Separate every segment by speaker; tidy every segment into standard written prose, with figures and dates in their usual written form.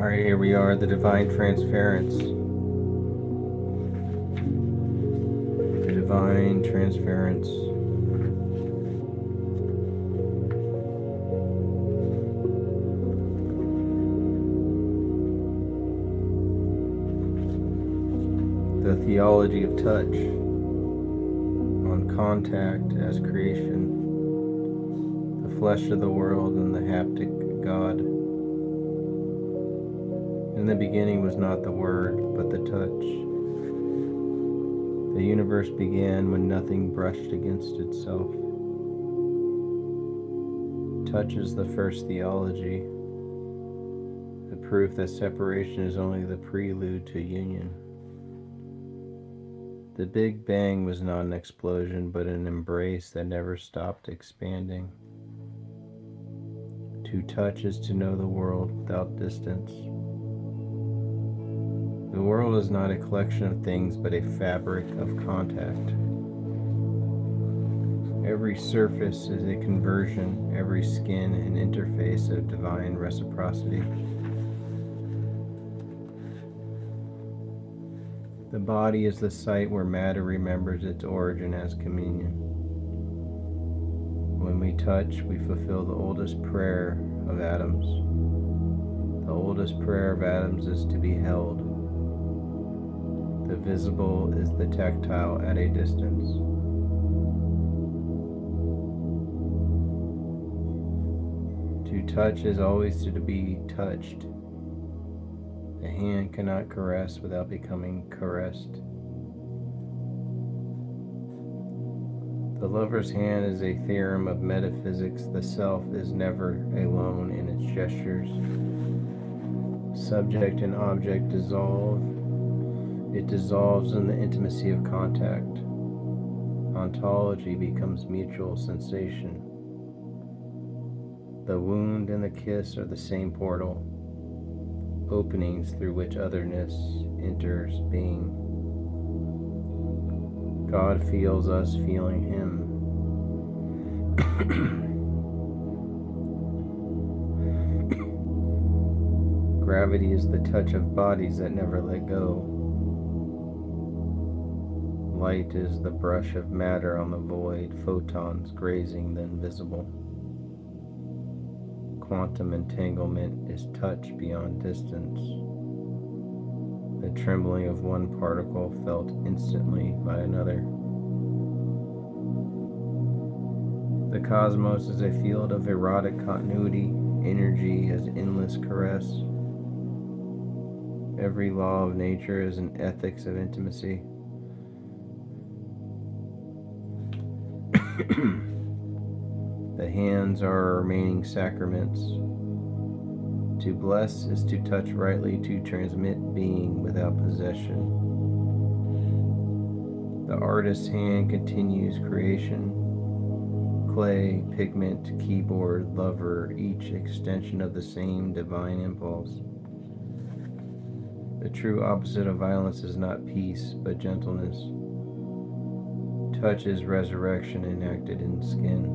Speaker 1: Alright, here we are, the divine transference. The divine transference. The theology of touch on contact as creation, the flesh of the world and the haptic God. In the beginning was not the Word, but the touch. The universe began when nothing brushed against itself. Touch is the first theology, the proof that separation is only the prelude to union. The Big Bang was not an explosion, but an embrace that never stopped expanding. To touch is to know the world without distance. The world is not a collection of things, but a fabric of contact. Every surface is a conversion, every skin an interface of divine reciprocity. The body is the site where matter remembers its origin as communion. When we touch, we fulfill the oldest prayer of atoms. The oldest prayer of atoms is to be held. The visible is the tactile at a distance. To touch is always to be touched. The hand cannot caress without becoming caressed. The lover's hand is a theorem of metaphysics. The self is never alone in its gestures. Subject and object dissolve. It dissolves in the intimacy of contact. Ontology becomes mutual sensation. The wound and the kiss are the same portal, openings through which otherness enters being. God feels us feeling Him. Gravity is the touch of bodies that never let go. Light is the brush of matter on the void, photons grazing the invisible. Quantum entanglement is touch beyond distance. The trembling of one particle felt instantly by another. The cosmos is a field of erotic continuity. Energy has endless caress. Every law of nature is an ethics of intimacy. The hands are our remaining sacraments. To bless is to touch rightly, to transmit being without possession. The artist's hand continues creation. Clay, pigment, keyboard, lover, each extension of the same divine impulse. The true opposite of violence is not peace, but gentleness. Touch is resurrection enacted in skin.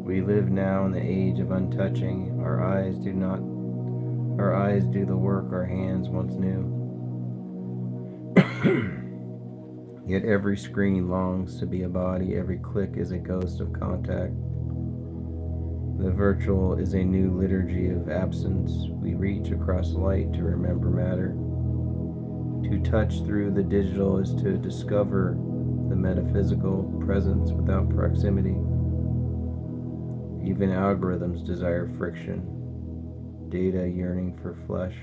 Speaker 1: We live now in the age of untouching. Our eyes do the work our hands once knew. Yet every screen longs to be a body, every click is a ghost of contact. The virtual is a new liturgy of absence. We reach across light to remember matter. To touch through the digital is to discover the metaphysical presence without proximity. Even algorithms desire friction, data yearning for flesh.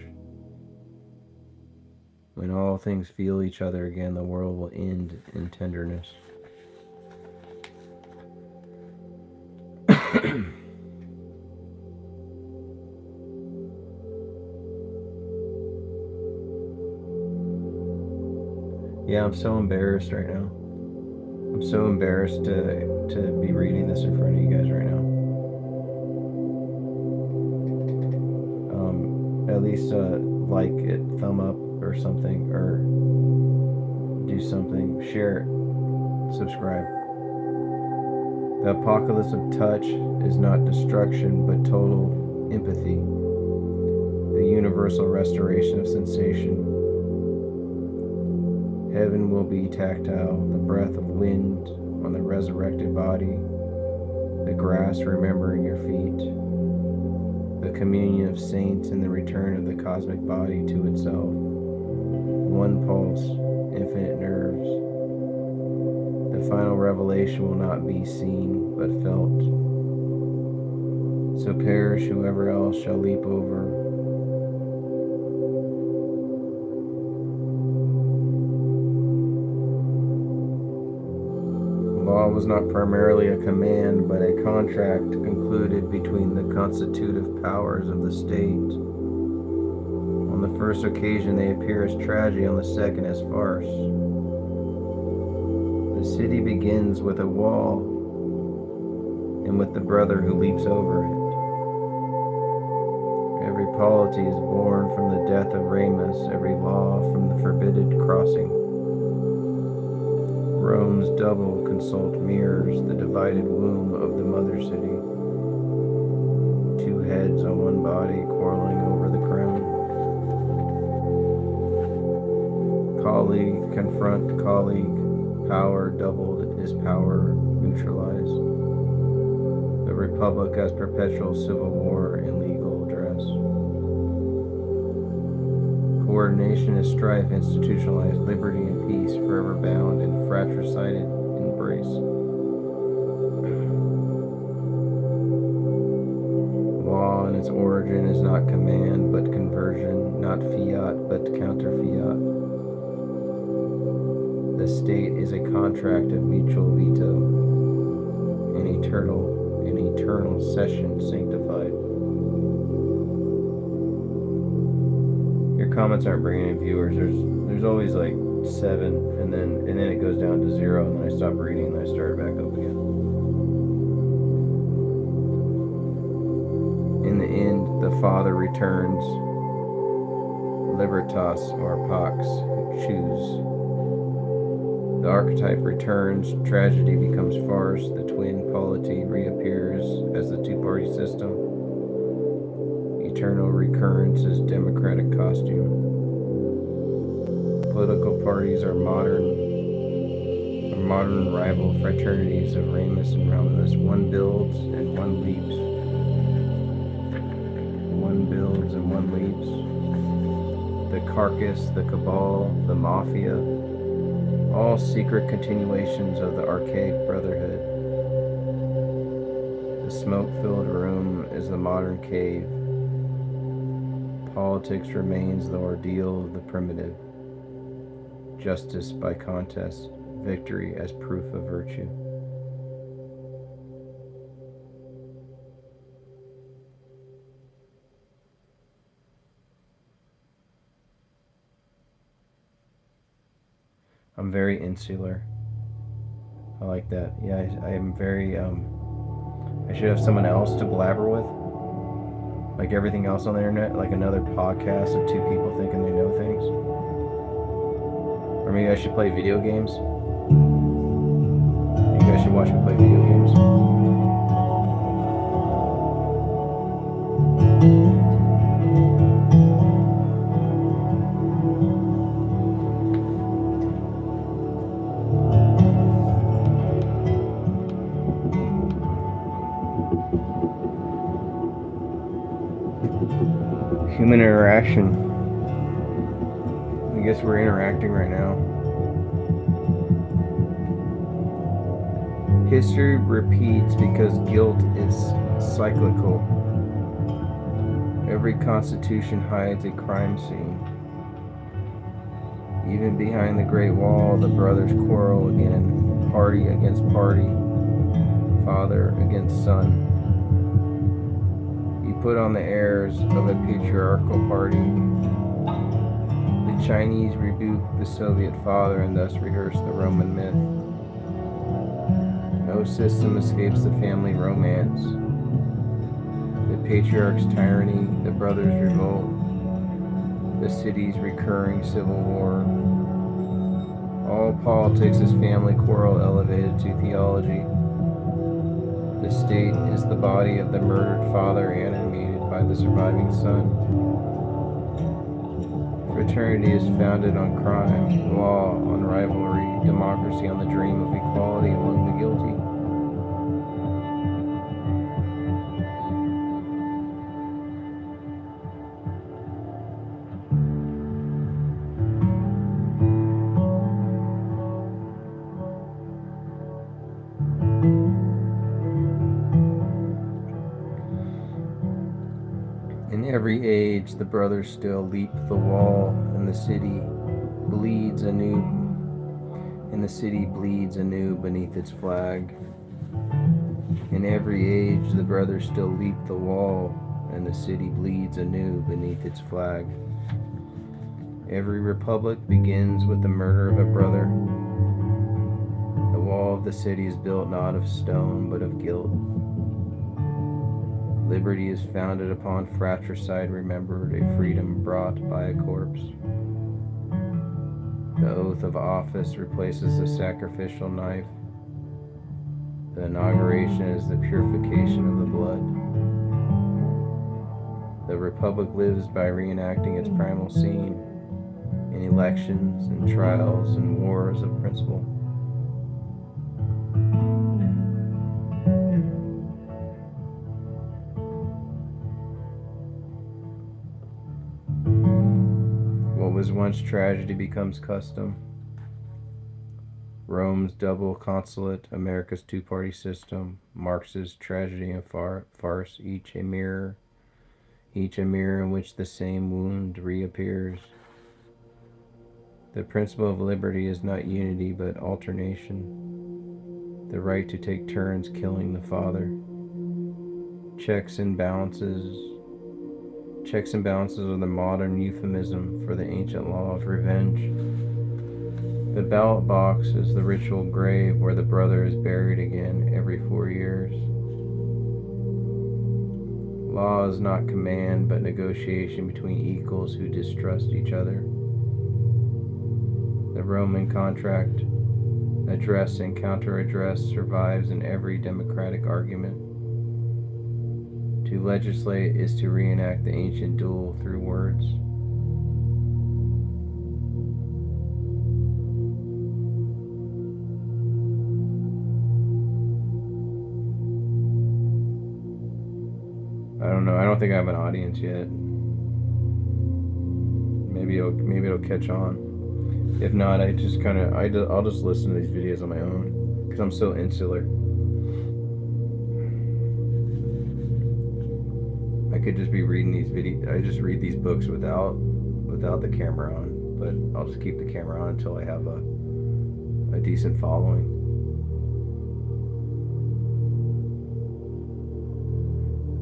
Speaker 1: When all things feel each other again, the world will end in tenderness. Yeah, I'm so embarrassed right now. I'm so embarrassed to be reading this in front of you guys right now. At least like it, thumb up or something, or do something, share it, subscribe. The apocalypse of touch is not destruction, but total empathy. the universal restoration of sensation. Heaven will be tactile, the breath of wind on the resurrected body, the grass remembering your feet, the communion of saints and the return of the cosmic body to itself. One pulse, infinite nerves. The final revelation will not be seen, but felt. So perish whoever else shall leap over. Law was not primarily a command, but a contract concluded between the constitutive powers of the state. On the first occasion they appear as tragedy, on the second as farce. The city begins with a wall and with the brother who leaps over it. Every polity is born from the death of Ramus, every law from the forbidden crossing. Rome's double consult mirrors the divided womb of the mother city. Two heads on one body quarreling over the crown. Colleague confront colleague, power doubled is power neutralized. The republic as perpetual civil war in legal dress. Coordination is strife, institutionalized liberty and peace, forever bound in fratricided embrace. Law in its origin is not command, but conversion, not fiat, but counter-fiat. The state is a contract of mutual veto, an eternal session sanctified. Your comments aren't bringing in viewers. There's always like 7, and then it goes down to 0, and then I stop reading, and then I start it back up again. In the end, the Father returns, Libertas or Pax, choose. The archetype returns, tragedy becomes farce, the twin polity reappears as the two-party system. Eternal recurrence is democratic costume. Political parties are modern rival fraternities of Ramus and Romulus. One builds and one leaps. One builds and one leaps. The carcass, the cabal, the mafia, all secret continuations of the archaic brotherhood. The smoke-filled room is the modern cave. Politics remains the ordeal of the primitive. Justice by contest, victory as proof of virtue. I'm very insular. I like that. Yeah, I am very, I should have someone else to blabber with. Like everything else on the internet, like another podcast of 2 people thinking they know things. Or maybe I should play video games. You guys should watch me play video games. Human interaction. I guess we're interacting right now. History repeats because guilt is cyclical. Every constitution hides a crime scene. Even behind the Great Wall, the brothers quarrel again, party against party, father against son. You put on the airs of a patriarchal party. The Chinese rebuke the Soviet father and thus rehearse the Roman myth. No system escapes the family romance. The patriarch's tyranny, the brothers' revolt, the city's recurring civil war. All politics is family quarrel elevated to theology. The state is the body of the murdered father animated by the surviving son. Fraternity is founded on crime, law on rivalry, democracy on the dream of equality among the guilty. In every age, the brothers still leap the wall, and the city bleeds anew. And the city bleeds anew beneath its flag. In every age, the brothers still leap the wall, and the city bleeds anew beneath its flag. Every republic begins with the murder of a brother. The wall of the city is built not of stone, but of guilt. Liberty is founded upon fratricide remembered, a freedom brought by a corpse. The oath of office replaces the sacrificial knife. The inauguration is the purification of the blood. The republic lives by reenacting its primal scene in elections and trials and wars of principle. What was once tragedy becomes custom. Rome's double consulate, America's two-party system, Marx's tragedy and farce, each a mirror in which the same wound reappears. The principle of liberty is not unity but alternation, the right to take turns killing the father. Checks and balances are the modern euphemism for the ancient law of revenge. The ballot box is the ritual grave where the brother is buried again every 4 years. Law is not command but negotiation between equals who distrust each other. The Roman contract, address and counter-address, survives in every democratic argument. To legislate is to reenact the ancient duel through words. I don't know. I don't think I have an audience yet. Maybe it'll catch on. If not, I'll just listen to these videos on my own because I'm so insular. I could just be reading these videos. I just read these books without the camera on, but I'll just keep the camera on until I have a decent following.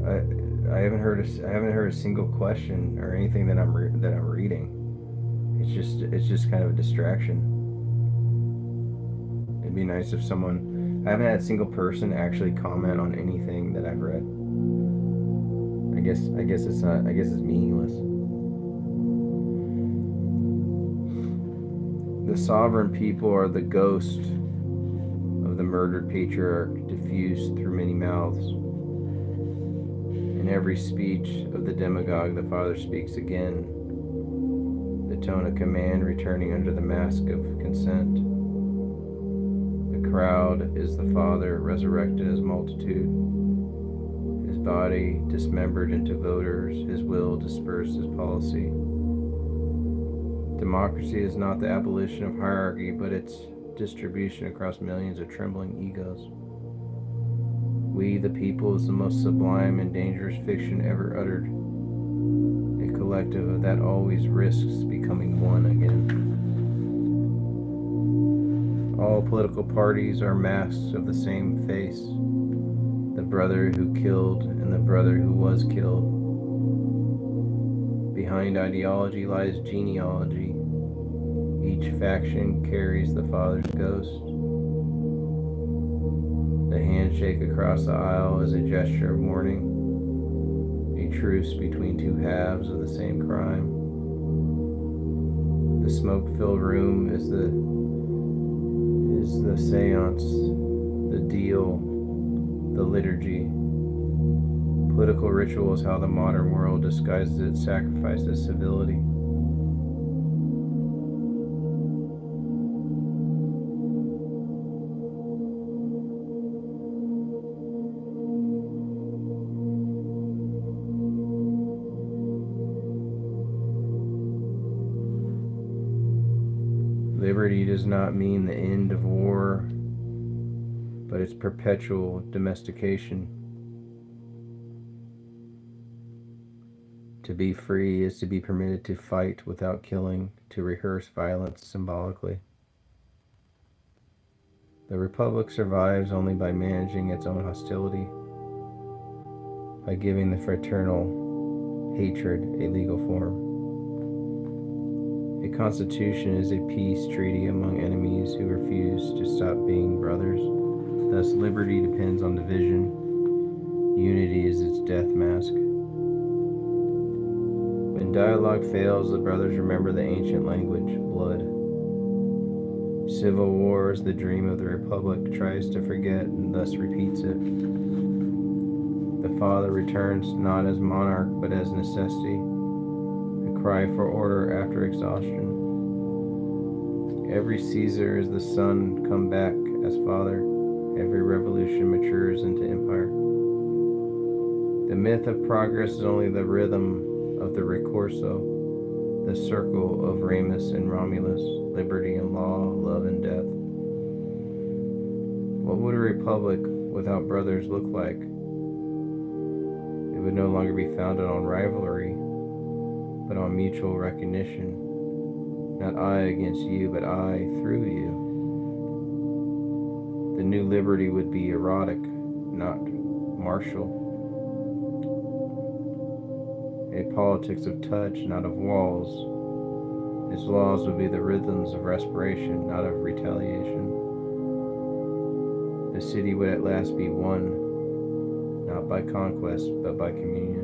Speaker 1: I haven't heard a single question or anything that I'm reading. It's just kind of a distraction. It'd be nice if someone. I haven't had a single person actually comment on anything that I've read. I guess it's not. I guess it's meaningless. The sovereign people are the ghost of the murdered patriarch, diffused through many mouths. In every speech of the demagogue, the Father speaks again, the tone of command returning under the mask of consent. The crowd is the Father resurrected as multitude, his body dismembered into voters, his will dispersed as policy. Democracy is not the abolition of hierarchy, but its distribution across millions of trembling egos. We, the people, is the most sublime and dangerous fiction ever uttered, a collective that always risks becoming one again. All political parties are masks of the same face, the brother who killed and the brother who was killed. Behind ideology lies genealogy. Each faction carries the Father's ghost. The handshake across the aisle is a gesture of mourning, a truce between two halves of the same crime. The smoke-filled room is the seance, the deal, the liturgy. Political ritual is how the modern world disguises its sacrifice as civility. Liberty does not mean the end of war, but its perpetual domestication. To be free is to be permitted to fight without killing, to rehearse violence symbolically. The Republic survives only by managing its own hostility, by giving the fraternal hatred a legal form. A constitution is a peace treaty among enemies who refuse to stop being brothers. Thus, liberty depends on division. Unity is its death mask. When dialogue fails, the brothers remember the ancient language, blood. Civil war is the dream of the Republic, tries to forget and thus repeats it. The father returns not as monarch but as necessity, a cry for order after exhaustion. Every Caesar is the son come back as father, every revolution matures into empire. The myth of progress is only the rhythm of the ricorso, the circle of Remus and Romulus, liberty and law, love and death. What would a republic without brothers look like? It would no longer be founded on rivalry, but on mutual recognition. Not I against you, but I through you. The new liberty would be erotic, not martial. A politics of touch, not of walls. Its laws would be the rhythms of respiration, not of retaliation. The city would at last be one, not by conquest, but by communion.